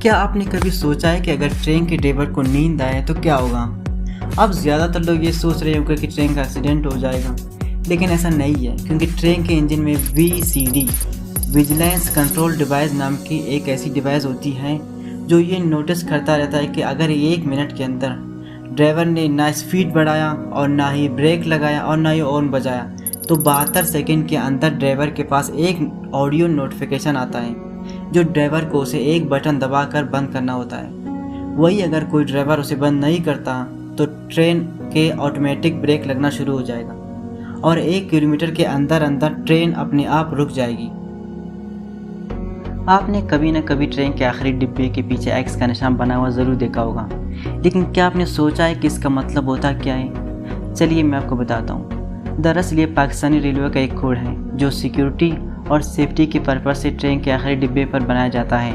क्या आपने कभी सोचा है कि अगर ट्रेन के ड्राइवर को नींद आए तो क्या होगा? अब ज़्यादातर लोग ये सोच रहे होंगे कि ट्रेन का एक्सीडेंट हो जाएगा, लेकिन ऐसा नहीं है, क्योंकि ट्रेन के इंजन में VCD विजिलेंस कंट्रोल डिवाइस नाम की एक ऐसी डिवाइस होती है जो ये नोटिस करता रहता है कि अगर 1 मिनट के अंदर ड्राइवर ने ना स्पीड बढ़ाया और ना ही ब्रेक लगाया और ना ही हॉर्न बजाया तो 72 सेकंड के अंदर ड्राइवर के पास एक ऑडियो नोटिफिकेशन आता है जो ड्राइवर को उसे एक बटन दबाकर बंद करना होता है। वही अगर कोई ड्राइवर उसे बंद नहीं करता तो ट्रेन के ऑटोमेटिक ब्रेक लगना शुरू हो जाएगा और 1 किलोमीटर के अंदर ट्रेन अपने आप रुक जाएगी। आपने कभी न कभी ट्रेन के आखिरी डिब्बे के पीछे X का निशान बना हुआ ज़रूर देखा होगा, लेकिन क्या आपने सोचा है कि इसका मतलब होता क्या है? चलिए मैं आपको बताता हूँ। दरअसल ये पाकिस्तानी रेलवे का एक कोड है जो सिक्योरिटी और सेफ्टी के पर्पज़ से ट्रेन के आखिरी डिब्बे पर बनाया जाता है।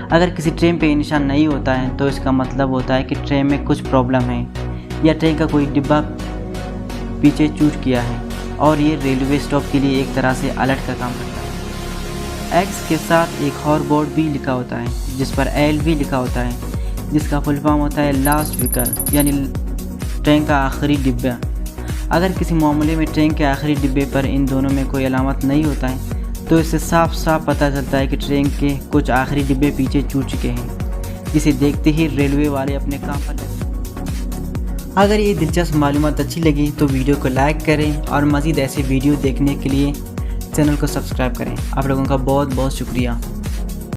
अगर किसी ट्रेन पे ये निशान नहीं होता है तो इसका मतलब होता है कि ट्रेन में कुछ प्रॉब्लम है या ट्रेन का कोई डिब्बा पीछे चूक किया है, और ये रेलवे स्टॉप के लिए एक तरह से अलर्ट का काम करता है। X के साथ एक और बोर्ड भी लिखा होता है जिस पर LV लिखा होता है, जिसका फुल फॉर्म होता है लास्ट व्हीकल, यानी ट्रेन का आखिरी डिब्बा। अगर किसी मामले में ट्रेन के आखिरी डिब्बे पर इन दोनों में कोई अलामत नहीं होता है तो इससे साफ साफ पता चलता है कि ट्रेन के कुछ आखिरी डिब्बे पीछे छूट चुके हैं, जिसे देखते ही रेलवे वाले अपने काम पर लगते। अगर ये दिलचस्प मालूमात अच्छी लगी तो वीडियो को लाइक करें और मज़ीद ऐसे वीडियो देखने के लिए चैनल को सब्सक्राइब करें। आप लोगों का बहुत बहुत शुक्रिया।